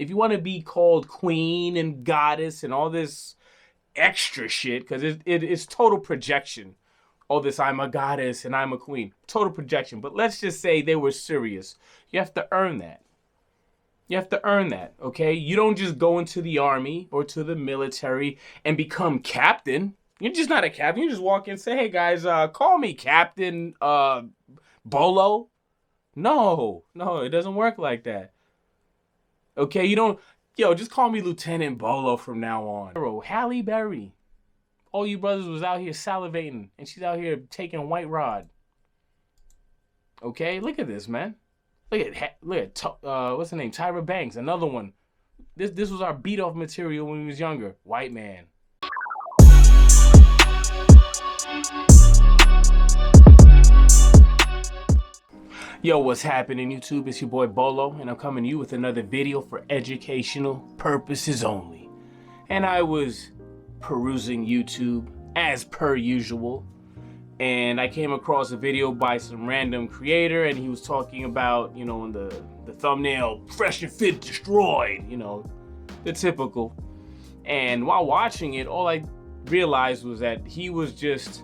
If you want to be called queen and goddess and all this extra shit, because it's total projection. All this, I'm a goddess and I'm a queen. Total projection. But let's just say they were serious. You have to earn that. You have to earn that, okay? You don't just go into the army or to the military and become captain. You're just not a captain. You just walk in and say, hey, guys, call me Captain Bolo. No, it doesn't work like that. Okay, you don't, just call me Lieutenant Bolo from now on. Bro, Halle Berry. All you brothers was out here salivating, and she's out here taking White Rod. Okay, look at this, man. Look at what's her name? Tyra Banks, another one. This was our beat-off material when we was younger. White man. Yo, what's happening, YouTube? It's your boy Bolo, and I'm coming to you with another video for educational purposes only. And I was perusing YouTube as per usual, and I came across a video by some random creator, and he was talking about, in the thumbnail, fresh and fit destroyed, the typical. And while watching it, all I realized was that he was just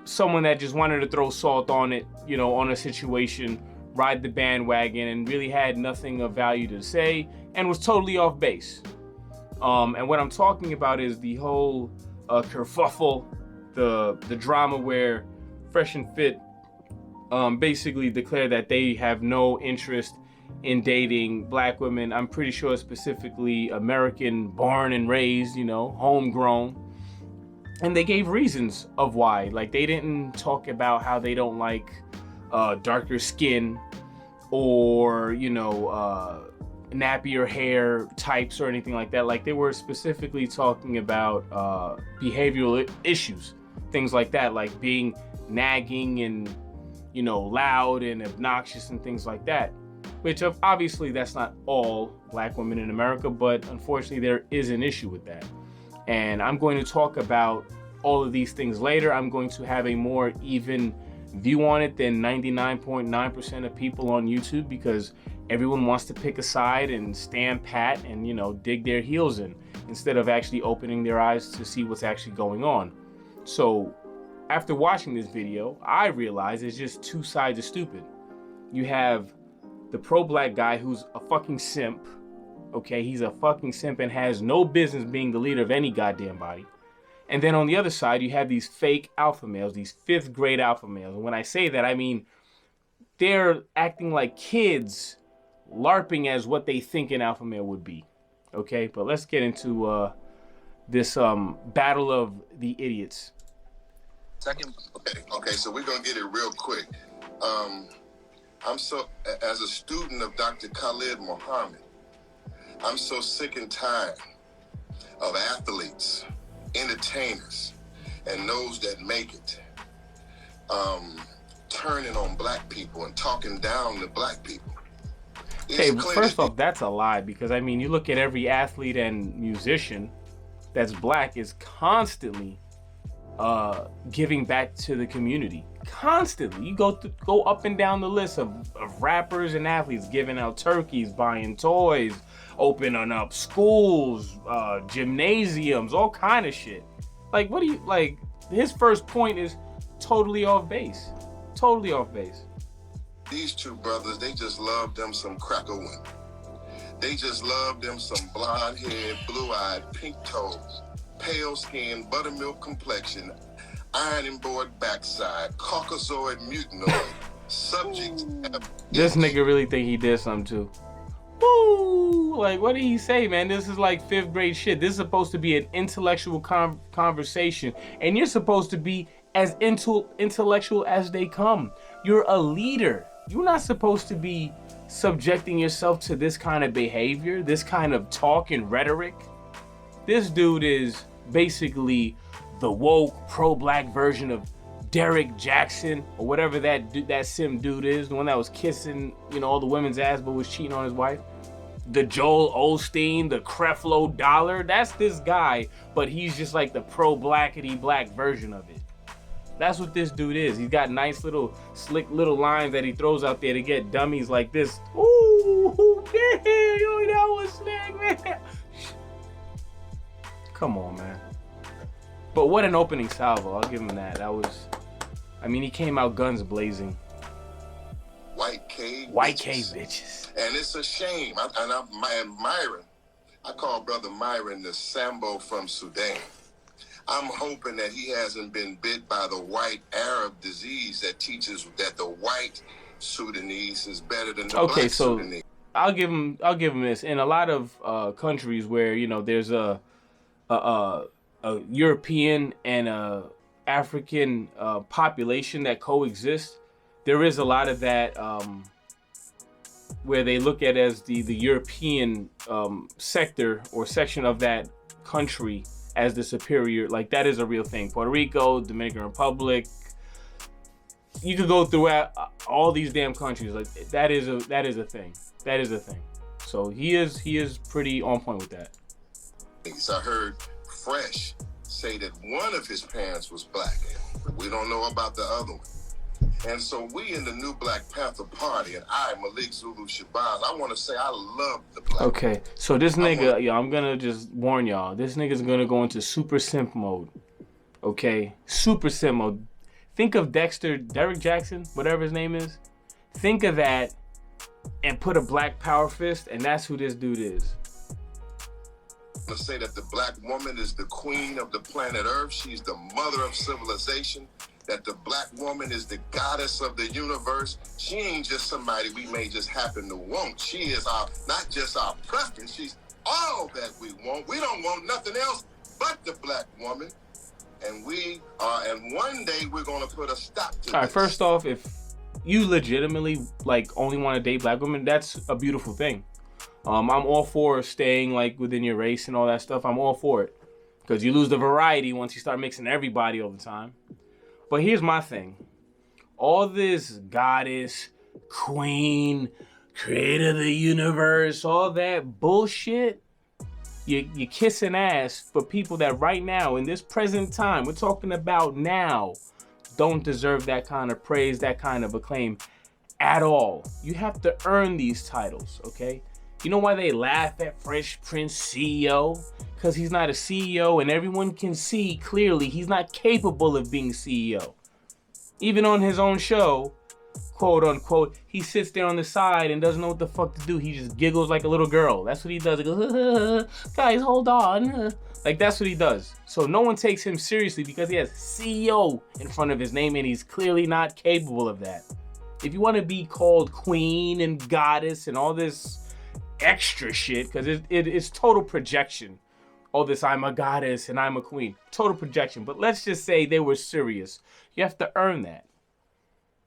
someone that just wanted to throw salt on it, on a situation, ride the bandwagon, and really had nothing of value to say, and was totally off base. And what I'm talking about is the whole kerfuffle, the drama where Fresh and Fit basically declared that they have no interest in dating black women. I'm pretty sure specifically American born and raised, homegrown. And they gave reasons of why. Like, they didn't talk about how they don't like darker skin or, nappier hair types or anything like that. Like, they were specifically talking about behavioral issues, things like that, like being nagging and, loud and obnoxious and things like that. Which obviously that's not all black women in America, but unfortunately there is an issue with that. And I'm going to talk about all of these things later. I'm going to have a more even view on it than 99.9% of people on YouTube, because everyone wants to pick a side and stand pat and, dig their heels in, instead of actually opening their eyes to see what's actually going on. So after watching this video, I realized it's just two sides of stupid. You have the pro-black guy who's a fucking simp. Okay, he's a fucking simp and has no business being the leader of any goddamn body. And then on the other side, you have these fake alpha males, these 5th grade alpha males. And when I say that, I mean they're acting like kids, LARPing as what they think an alpha male would be. Okay, but let's get into this battle of the idiots. Second. Okay, so we're gonna get it real quick. As a student of Dr. Khalid Muhammad, I'm so sick and tired of athletes, entertainers, and those that make it turning on black people and talking down to black people. Hey, first off, that's a lie, because I mean, you look at every athlete and musician that's black is constantly giving back to the community. Constantly. You go up and down the list of rappers and athletes giving out turkeys, buying toys, opening up schools, gymnasiums, all kind of shit. Like, what do you, like, his first point is totally off base. Totally off base. These two brothers, they just love them some cracker women. They just love them some blonde haired, blue-eyed, pink toes, pale skin, buttermilk complexion, ironing board backside, Caucasoid mutanoid, subject. This nigga really think he did something too. Woo! Like, what did he say, man? This is like 5th grade shit. This is supposed to be an intellectual conversation, and you're supposed to be as intellectual as they come. You're a leader. You're not supposed to be subjecting yourself to this kind of behavior, this kind of talk and rhetoric. This dude is basically the woke pro-black version of Derek Jackson, or whatever that sim dude is, the one that was kissing, all the women's ass but was cheating on his wife. The Joel Osteen, the Creflo Dollar, that's this guy, but he's just like the pro-blackity black version of it. That's what this dude is. He's got nice little slick little lines that he throws out there to get dummies like this. Ooh, yeah, Come on, man. But what an opening salvo. I'll give him that. I mean, he came out guns blazing. White cave bitches. And it's a shame. I'm Myron. I call Brother Myron the Sambo from Sudan. I'm hoping that he hasn't been bit by the white Arab disease that teaches that the white Sudanese is better than the black Sudanese. I'll give him this. In a lot of countries where, you know, there's a European and a African population that coexist, there is a lot of that where they look at as the European sector or section of that country as the superior. Like, that is a real thing. Puerto Rico, Dominican Republic, you could go throughout all these damn countries. Like, that is a thing. That is a thing. So he is pretty on point with that. I heard Fresh say that one of his parents was black. We don't know about the other one. And so we in the new Black Panther Party, and I, Malik, Zulu, Shabazz, I want to say I love the black. Okay, so this nigga, I'm gonna just warn y'all, this nigga's gonna go into super simp mode. Okay, super simp mode. Think of Derek Jackson, whatever his name is. Think of that and put a black power fist, and that's who this dude is. To say that the black woman is the queen of the planet Earth. She's the mother of civilization. That the black woman is the goddess of the universe. She ain't just somebody we may just happen to want. She is not just our preference. She's all that we want. We don't want nothing else but the black woman. And one day we're gonna put a stop to this. All right, first off, if you legitimately like only want to date black women, that's a beautiful thing. I'm all for staying like within your race and all that stuff. I'm all for it, because you lose the variety once you start mixing everybody all the time. But here's my thing. All this goddess, queen, creator of the universe, all that bullshit, you're kissing ass for people that right now, in this present time, we're talking about now, don't deserve that kind of praise, that kind of acclaim at all. You have to earn these titles, okay? You know why they laugh at Fresh Prince CEO? Because he's not a CEO, and everyone can see clearly he's not capable of being CEO. Even on his own show, quote unquote, he sits there on the side and doesn't know what the fuck to do. He just giggles like a little girl. That's what he does. He goes, guys, hold on. Like, that's what he does. So no one takes him seriously because he has CEO in front of his name, and he's clearly not capable of that. If you want to be called queen and goddess and all this extra shit, because it's total projection. All this, I'm a goddess and I'm a queen. Total projection. But let's just say they were serious. You have to earn that.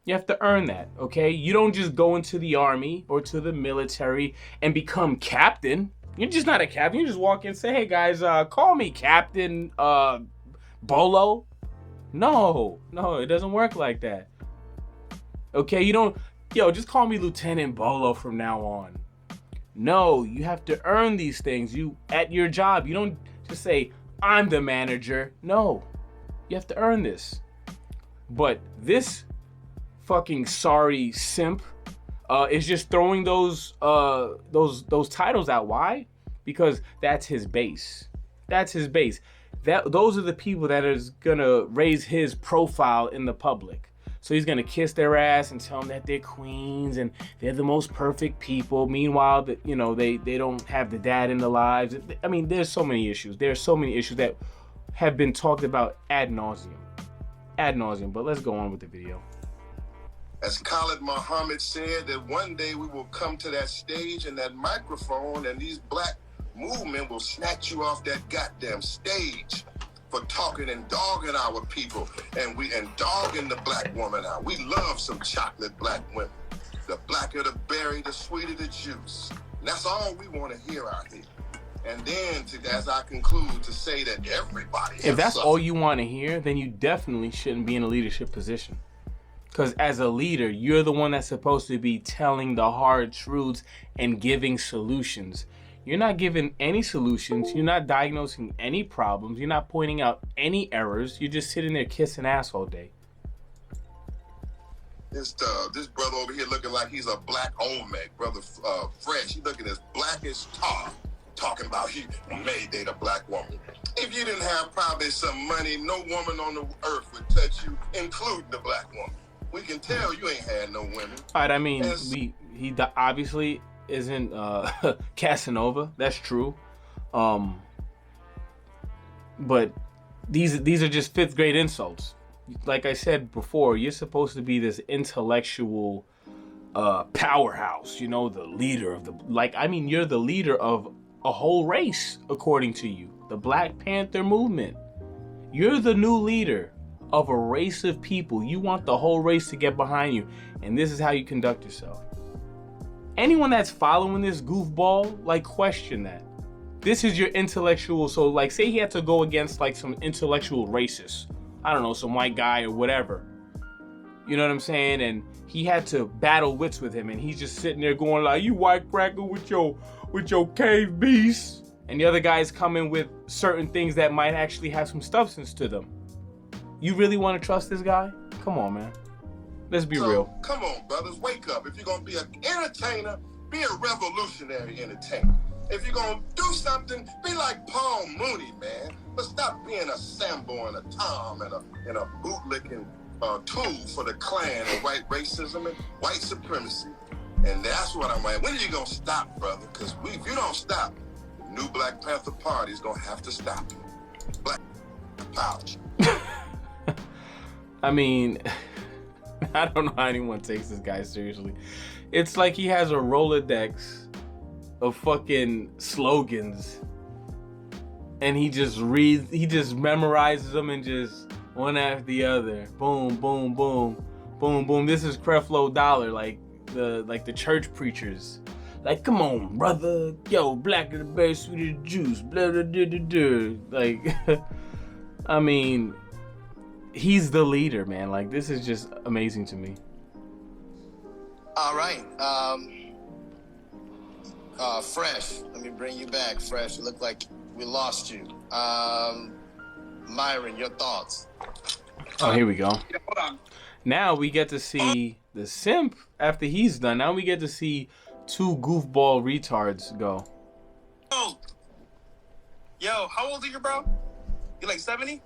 You have to earn that, okay? You don't just go into the army or to the military and become captain. You're just not a captain. You just walk in and say, hey guys, call me Captain Bolo. No, it doesn't work like that. Okay, just call me Lieutenant Bolo from now on. No, you have to earn these things. At your job, you don't just say, I'm the manager. No, you have to earn this. But this fucking sorry simp is just throwing those titles out. Why? Because that's his base. That's his base. Those are the people that is gonna raise his profile in the public. So he's gonna kiss their ass and tell them that they're queens and they're the most perfect people. Meanwhile, that they don't have the dad in their lives. I mean, there's so many issues. There's so many issues that have been talked about ad nauseum. But let's go on with the video. As Khalid Muhammad said, that one day we will come to that stage and that microphone, and these black movement will snatch you off that goddamn stage for talking and dogging our people, and dogging the black woman out. We love some chocolate black women. The blacker the berry, the sweeter the juice. And that's all we want to hear out here. And then, as I conclude, to say that everybody. If that's all you want to hear, then you definitely shouldn't be in a leadership position. Because as a leader, you're the one that's supposed to be telling the hard truths and giving solutions. You're not giving any solutions. You're not diagnosing any problems. You're not pointing out any errors. You're just sitting there kissing ass all day. This brother over here looking like he's a black Olmec, brother Fresh. He looking as black as tar, talking about he may date a black woman. If you didn't have probably some money, no woman on the earth would touch you, including the black woman. We can tell you ain't had no women. All right, I mean, he obviously isn't Casanova. That's true. But these are just fifth grade insults. Like I said before, you're supposed to be this intellectual powerhouse, you know, the leader of you're the leader of a whole race, according to you, the Black Panther movement. You're the new leader of a race of people. You want the whole race to get behind you, and this is how you conduct yourself. Anyone that's following this goofball, like, question that. This is your intellectual, so like, say he had to go against like some intellectual racist, I don't know, some white guy or whatever. You know what I'm saying? And he had to battle wits with him, and he's just sitting there going like, "You white cracker with your cave beast," and the other guys come in with certain things that might actually have some substance to them. You really want to trust this guy? Come on, man. Let's be real. Come on, brothers, wake up. If you're gonna be an entertainer, be a revolutionary entertainer. If you're gonna do something, be like Paul Mooney, man. But stop being a Sambo and a Tom and a bootlicking tool for the Klan and white racism and white supremacy. And that's what I'm like. When are you gonna stop, brother? Because if you don't stop, the new Black Panther Party is gonna have to stop you. Black power. I mean, I don't know how anyone takes this guy seriously. It's like he has a Rolodex of fucking slogans, and he just memorizes them and just one after the other. Boom, boom, boom, boom, boom. This is Creflo Dollar, like the church preachers. Like, come on, brother. Yo, black is the berry, sweet as juice. Blah, blah, blah, blah, blah. Like, I mean, he's the leader, man. Like, this is just amazing to me. All right. Fresh. Let me bring you back, Fresh. It looked like we lost you. Myron, your thoughts? Oh, here we go. Yeah, hold on. Now we get to see the simp after he's done. Now we get to see two goofball retards go. Oh. Yo, how old are you, bro? You like 70?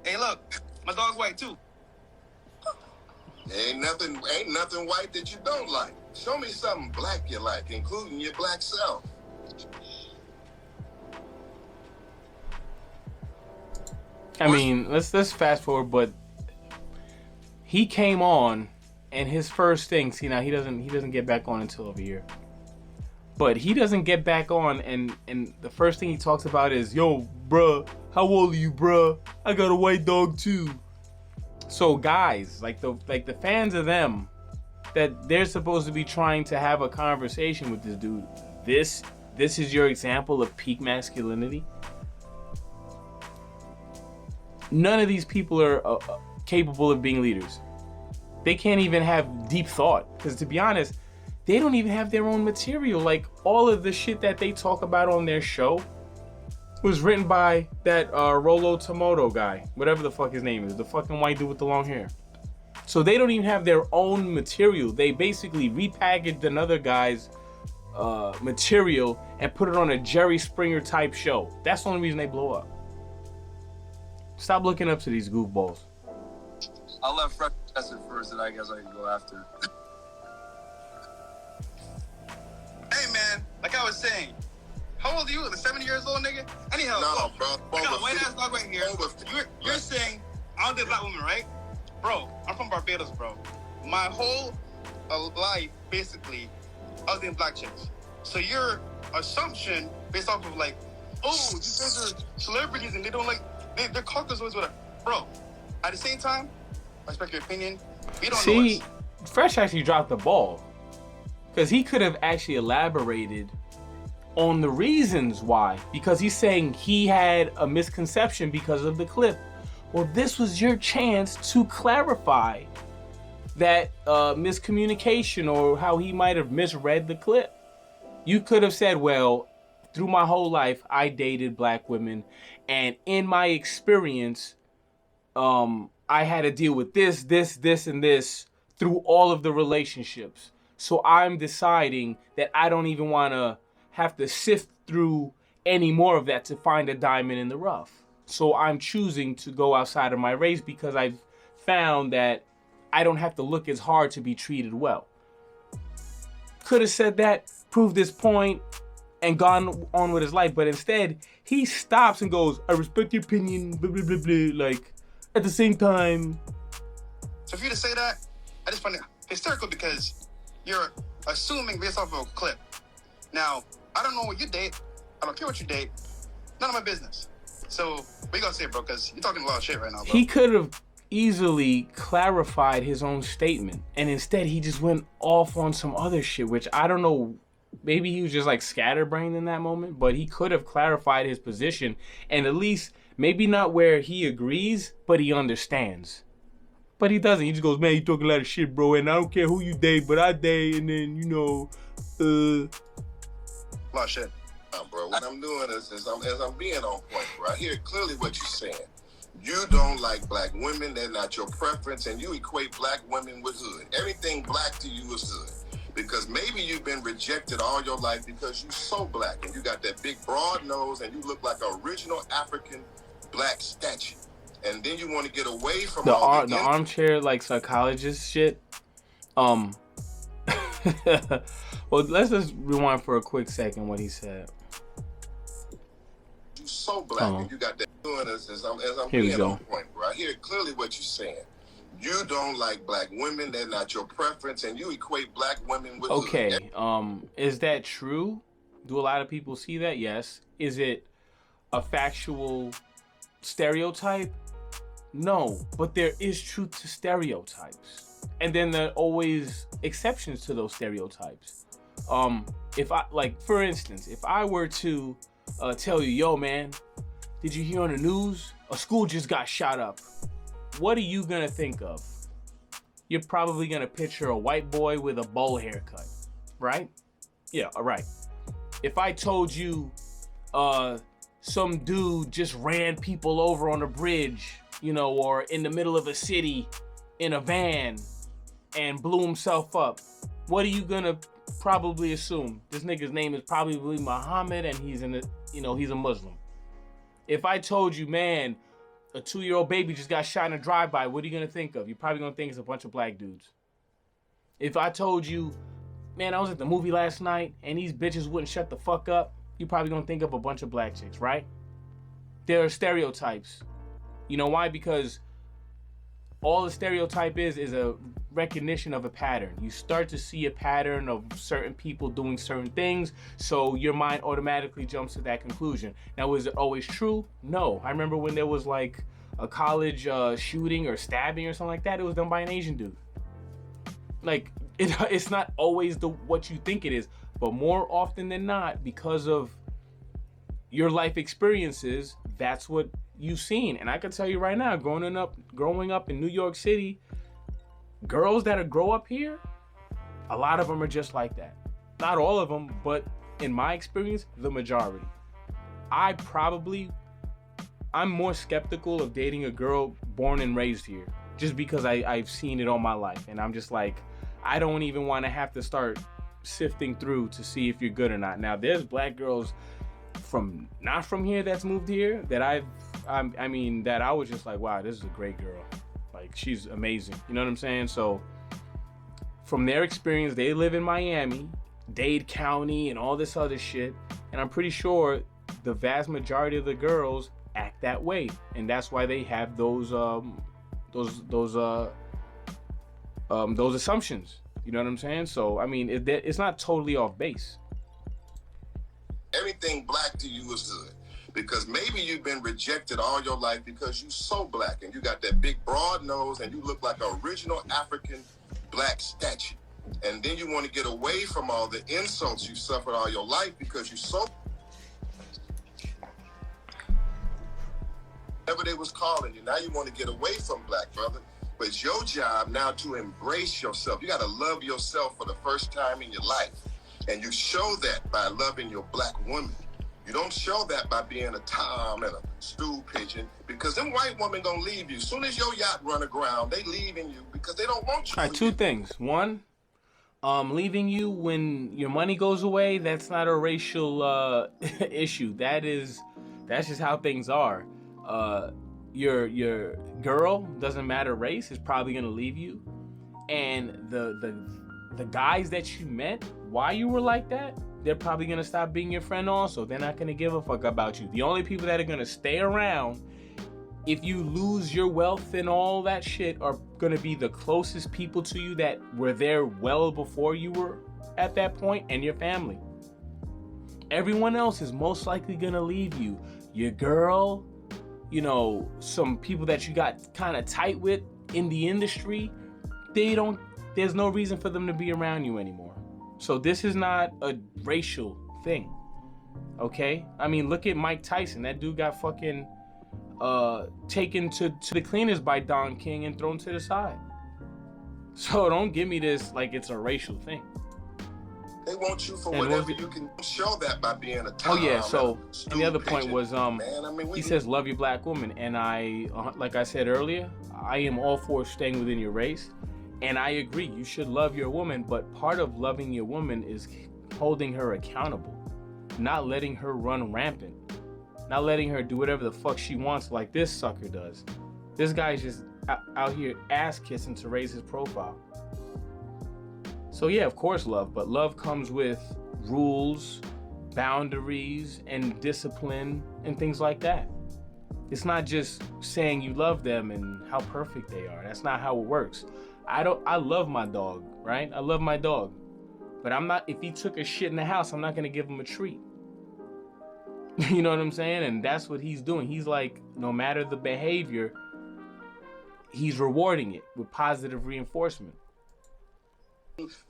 Hey, look, my dog's white too. Ain't nothing white that you don't like. Show me something black you like, including your black self. I mean, let's fast forward, but he came on, and his first thing, see, now he doesn't get back on until over a year. But he doesn't get back on, and the first thing he talks about is, "Yo, bruh, how old are you, bruh? I got a white dog too." So guys, like the fans of them, that they're supposed to be trying to have a conversation with this dude. This is your example of peak masculinity. None of these people are capable of being leaders. They can't even have deep thought, because to be honest, they don't even have their own material. Like, all of the shit that they talk about on their show was written by that Rollo Tomoto guy, whatever the fuck his name is, the fucking white dude with the long hair. So they don't even have their own material. They basically repackaged another guy's material and put it on a Jerry Springer type show. That's the only reason they blow up. Stop looking up to these goofballs. I'll let Fresh test it first, and I guess I can go after. Hey, man, like I was saying, how old are you? Like 70 years old, nigga? Anyhow, No, bro. I got a white ass dog right here. You're saying I don't date black women, right? Bro, I'm from Barbados, bro. My whole life, basically, I was dating black chicks. So your assumption, based off of like, oh, these guys are celebrities and they don't like, they're Caucasians, whatever. Bro, at the same time, I respect your opinion. We don't know See, Fresh actually dropped the ball, because he could have actually elaborated on the reasons why, because he's saying he had a misconception because of the clip. Well, this was your chance to clarify that miscommunication, or how he might have misread the clip. You could have said, well, through my whole life, I dated black women, and in my experience, I had to deal with this, and this through all of the relationships. So I'm deciding that I don't even want to have to sift through any more of that to find a diamond in the rough. So I'm choosing to go outside of my race because I've found that I don't have to look as hard to be treated well. Could have said that, proved this point, and gone on with his life, but instead he stops and goes, I respect your opinion, blah, blah, blah, blah. Like, at the same time. So for you to say that, I just find it hysterical because you're assuming based off of a clip. Now, I don't know what you date. I don't care what you date. None of my business. So, what you gonna say, bro? Because you're talking a lot of shit right now, bro. He could have easily clarified his own statement, and instead he just went off on some other shit, which I don't know. Maybe he was just like scatterbrained in that moment, but he could have clarified his position, and at least maybe not where he agrees, but he understands. But he doesn't. He just goes, man, you talking a lot of shit, bro, and I don't care who you date, but I date, and then, you know, a lot of shit. Bro, what I'm doing is I'm being on point, bro. I hear clearly what you're saying. You don't like black women, they're not your preference, and you equate black women with hood. Everything black to you is hood. Because maybe you've been rejected all your life because you're so black and you got that big broad nose and you look like an original African black statue. And then you want to get away from the all the armchair like psychologist shit. Well, let's just rewind for a quick second what he said. You so black and you got that doing as I'm Here we being go. on point, bro. I hear clearly what you're saying. You don't like black women, they're not your preference, and you equate black women with Okay, hood. is that true? Do a lot of people see that? Yes. Is it a factual stereotype? No, but there is truth to stereotypes. And then there are always exceptions to those stereotypes. If I, like, for instance, if I were to tell you, yo, man, did you hear on the news? A school just got shot up. What are you gonna think of? You're probably gonna picture a white boy with a bowl haircut, right? Yeah, all right. If I told you some dude just ran people over on a bridge, you know, or in the middle of a city in a van and blew himself up, what are you gonna probably assume? This nigga's name is probably Muhammad and he's he's a Muslim. If I told you, man, a 2-year-old baby just got shot in a drive-by, what are you gonna think of? You're probably gonna think it's a bunch of black dudes. If I told you, man, I was at the movie last night and these bitches wouldn't shut the fuck up, you're probably gonna think of a bunch of black chicks, right? There are stereotypes. You know why? Because all the stereotype is a recognition of a pattern. You start to see a pattern of certain people doing certain things, so your mind automatically jumps to that conclusion. Now, was it always true? No. I remember when there was like a college shooting or stabbing or something like that, it was done by an Asian dude. Like, it's not always what you think it is, but more often than not, because of your life experiences, that's what you've seen. And I can tell you right now, growing up in New York City, girls that grow up here, a lot of them are just like that. Not all of them, but in my experience, the majority. I'm more skeptical of dating a girl born and raised here, just because I've seen it all my life. And I'm just like, I don't even want to have to start sifting through to see if you're good or not. Now, there's black girls not from here that's moved here that that I was just like, wow, this is a great girl. Like, she's amazing. You know what I'm saying? So from their experience, they live in Miami, Dade County, and all this other shit. And I'm pretty sure the vast majority of the girls act that way. And that's why they have those assumptions. You know what I'm saying? So, I mean, it's not totally off base. Everything black to you is hood. Because maybe you've been rejected all your life because you're so black and you got that big broad nose and you look like an original African black statue. And then you want to get away from all the insults you suffered all your life because you're so... Whatever they was calling you, now you want to get away from black, brother. But it's your job now to embrace yourself. You got to love yourself for the first time in your life. And you show that by loving your black woman. You don't show that by being a tom and a stool pigeon, because them white women gonna leave you. As soon as your yacht run aground, they leaving you because they don't want you. All right, two things. One, leaving you when your money goes away, that's not a racial issue. That's just how things are. your girl, doesn't matter race, is probably gonna leave you, and the guys that you met while you were like that, they're probably gonna stop being your friend also. They're not gonna give a fuck about you. The only people that are gonna stay around if you lose your wealth and all that shit are gonna be the closest people to you that were there well before you were at that point, and your family. Everyone else is most likely gonna leave you. Your girl, you know, some people that you got kind of tight with in the industry, there's no reason for them to be around you anymore. So this is not a racial thing, okay? I mean, look at Mike Tyson. That dude got fucking taken to the cleaners by Don King and thrown to the side. So don't give me this like it's a racial thing. They want you for whatever you can show that by being a Oh yeah, so and the other point pigeon. was Man, I mean, he says love your black woman, and I like I said earlier, I am all for staying within your race, and I agree you should love your woman, but part of loving your woman is holding her accountable, not letting her run rampant, not letting her do whatever the fuck she wants like this sucker does. This guy's just out here ass kissing to raise his profile. So yeah, of course love, but love comes with rules, boundaries, and discipline and things like that. It's not just saying you love them and how perfect they are. That's not how it works. I love my dog, right? I love my dog. But I'm not, if he took a shit in the house, I'm not gonna give him a treat. You know what I'm saying? And that's what he's doing. He's like, no matter the behavior, he's rewarding it with positive reinforcement.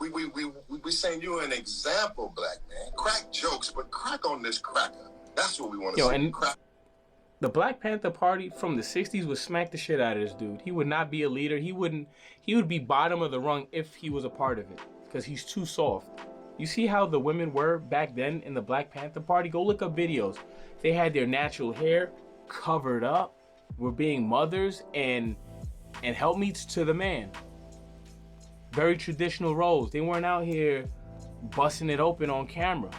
We saying you're an example, black man. Crack jokes, but crack on this cracker. That's what we want to see. And crack. The Black Panther Party from the 60s would smack the shit out of this dude. He would not be a leader. He would be bottom of the rung if he was a part of it, because he's too soft. You see how the women were back then in the Black Panther Party? Go look up videos. They had their natural hair covered up, were being mothers and helpmeets to the man. Very traditional roles. They weren't out here busting it open on camera,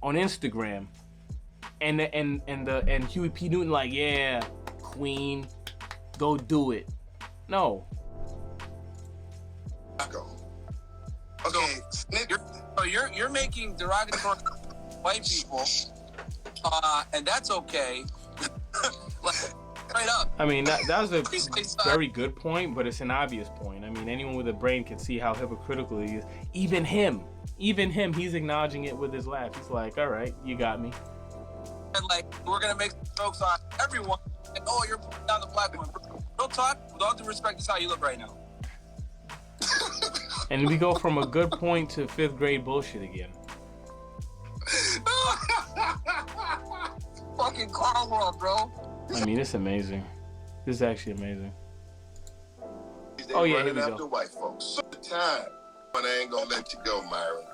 on Instagram. And Huey P. Newton like, yeah, queen, go do it. No. Okay, you're making derogatory white people, and that's okay. Like, straight up. I mean, that was a very good point, but it's an obvious point. I mean, anyone with a brain can see how hypocritical he is. Even him, he's acknowledging it with his laugh. He's like, all right, you got me. And like, we're gonna make jokes on everyone. Like, oh, you're putting down the black woman. Real talk, with all due respect, this is how you look right now. And we go from a good point to 5th grade bullshit again. Fucking clown world, bro. I mean, it's amazing. This is actually amazing. Oh yeah, here we go. White folks. So the time, but I ain't gonna let you go, Myron.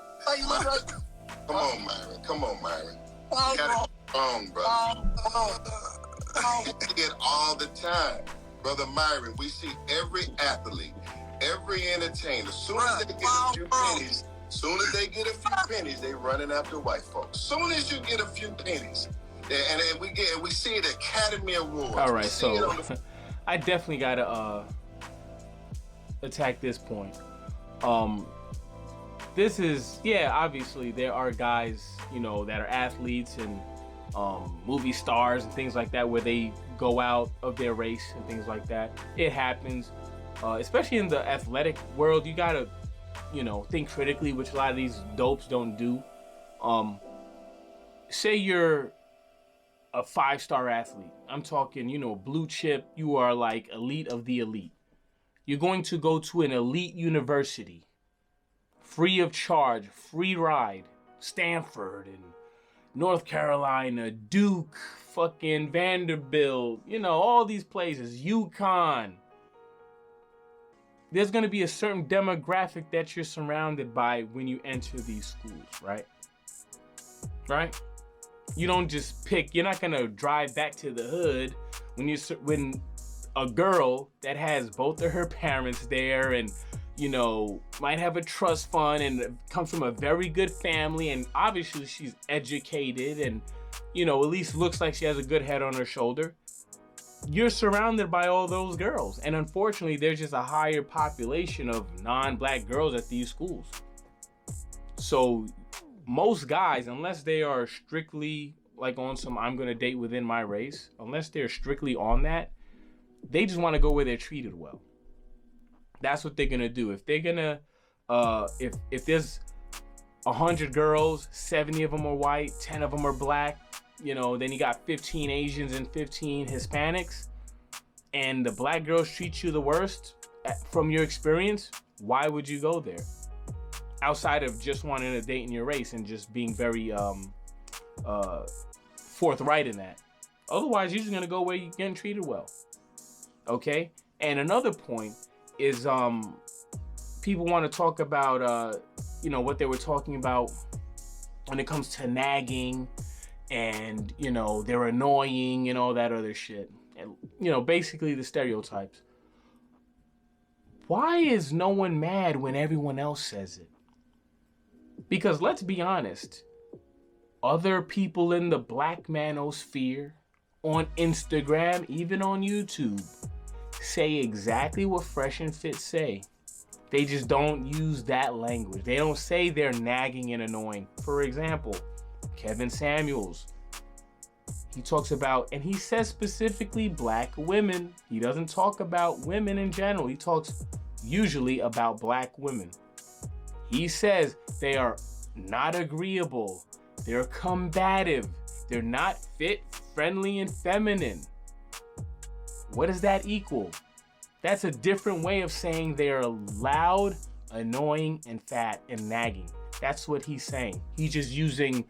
Come on, Myron. Come on, Myron. You got it wrong, brother. You see it all the time, brother Myron. We see every athlete, every entertainer. Soon as they get a few pennies, they running after white folks. Soon as you get a few pennies. And we see it at Academy Awards. All right, so I definitely gotta attack this point. This is, yeah, obviously there are guys, you know, that are athletes and movie stars and things like that where they go out of their race and things like that. It happens, especially in the athletic world. You gotta, you know, think critically, which a lot of these dopes don't do. Say you're a 5-star athlete. I'm talking, you know, blue chip. You are like elite of the elite. You're going to go to an elite university, free of charge, free ride. Stanford and North Carolina, Duke, fucking Vanderbilt, you know, all these places, UConn. There's going to be a certain demographic that you're surrounded by when you enter these schools, right? Right? You don't just pick, you're not gonna drive back to the hood when a girl that has both of her parents there and, you know, might have a trust fund and comes from a very good family and obviously she's educated and you know, at least looks like she has a good head on her shoulder, you're surrounded by all those girls. And unfortunately, there's just a higher population of non-black girls at these schools. So most guys, unless they are strictly like on some I'm gonna date within my race, unless they're strictly on that, they just want to go where they're treated well. That's what they're gonna do. If they're gonna if there's 100 girls, 70 of them are white, 10 of them are black, you know, then you got 15 Asians and 15 Hispanics, and the black girls treat you the worst from your experience, why would you go there? Outside of just wanting to date in your race and just being very forthright in that. Otherwise, you're just gonna go where you're getting treated well. Okay? And another point is people want to talk about you know, what they were talking about when it comes to nagging, and you know, they're annoying and all that other shit, and you know, basically the stereotypes. Why is no one mad when everyone else says it? Because let's be honest, other people in the black manosphere, on Instagram, even on YouTube, say exactly what Fresh and Fit say. They just don't use that language. They don't say they're nagging and annoying. For example, Kevin Samuels, he talks about, and he says specifically black women. He doesn't talk about women in general. He talks usually about black women. He says they are not agreeable. They're combative. They're not fit, friendly, and feminine. What does that equal? That's a different way of saying they're loud, annoying, and fat and nagging. That's what he's saying. He's just using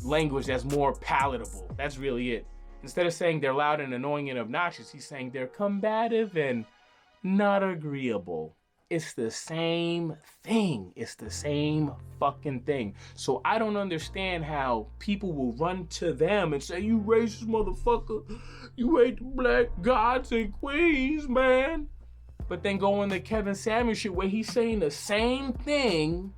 language that's more palatable. That's really it. Instead of saying they're loud and annoying and obnoxious, he's saying they're combative and not agreeable. It's the same thing. It's the same fucking thing. So I don't understand how people will run to them and say, you racist motherfucker. You hate the black gods and queens, man. But then go on the Kevin Samuels shit where he's saying the same thing.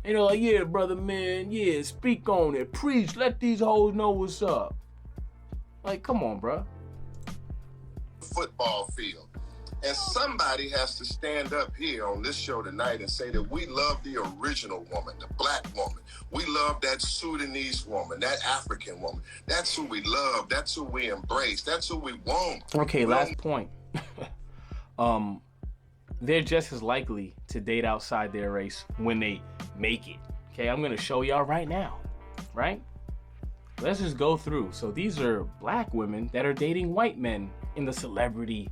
And they're like, yeah, brother, man. Yeah, speak on it. Preach. Let these hoes know what's up. Like, come on, bro. Football field. And somebody has to stand up here on this show tonight and say that we love the original woman, the black woman. We love that Sudanese woman, that African woman. That's who we love. That's who we embrace. That's who we want. Okay, last point. They're just as likely to date outside their race when they make it. Okay, I'm gonna show y'all right now, right? Let's just go through. So these are black women that are dating white men in the celebrity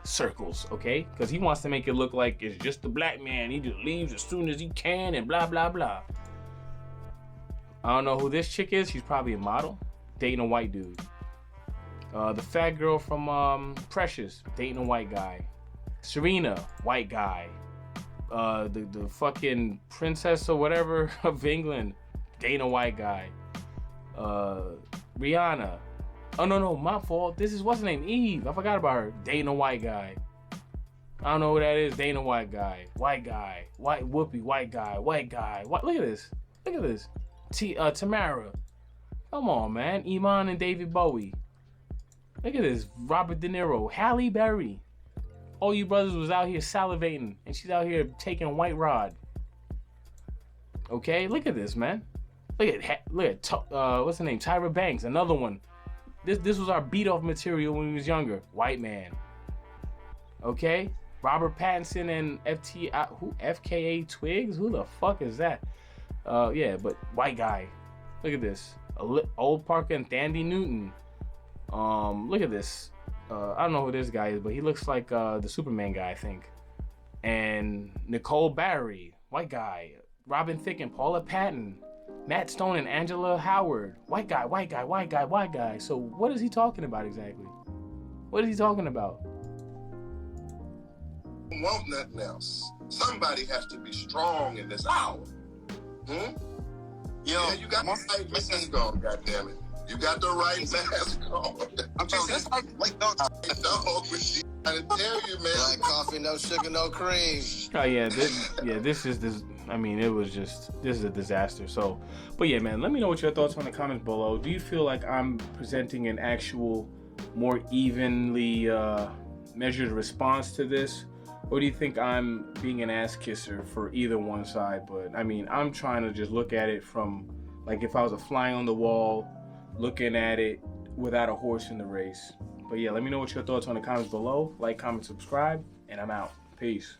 circles, okay? Because he wants to make it look like it's just the black man. He just leaves as soon as he can and blah, blah, blah. I don't know who this chick is. She's probably a model dating a white dude. The fat girl from Precious dating a white guy. Serena, white guy. The fucking princess or whatever of England dating a white guy. Rihanna. Oh, no, my fault. This is, what's her name? Eve. I forgot about her. Dating a white guy. I don't know who that is. Dating a white guy. White guy. White Whoopi. White guy. White guy. What? Look at this. Look at this. Tamara. Come on, man. Iman and David Bowie. Look at this. Robert De Niro. Halle Berry. All you brothers was out here salivating. And she's out here taking a white rod. Okay? Look at this, man. Look at what's her name? Tyra Banks. Another one. This was our beat off material when we was younger. White man. Okay? Robert Pattinson and FKA Twigs? Who the fuck is that? Yeah, but white guy. Look at this. Old Parker and Thandie Newton. Look at this. I don't know who this guy is, but he looks like the Superman guy, I think. And Nicole Barry, white guy. Robin Thicke and Paula Patton. Matt Stone and Angela Howard. White guy, white guy, white guy, white guy. So what is he talking about exactly? What is he talking about? Want nothing else. Somebody has to be strong in this hour. Yo, yeah, you got the right mask on, goddammit. You got the right mask on. I'm just saying, like, dog, I tell you, man. Black coffee, no sugar, no cream. Oh yeah, this is I mean, it was just, this is a disaster. So, but yeah, man, let me know what your thoughts on the comments below. Do you feel like I'm presenting an actual more evenly measured response to this? Or do you think I'm being an ass kisser for either one side? But I mean, I'm trying to just look at it from, like, if I was a fly on the wall, looking at it without a horse in the race. But yeah, let me know what your thoughts on the comments below. Like, comment, subscribe, and I'm out. Peace.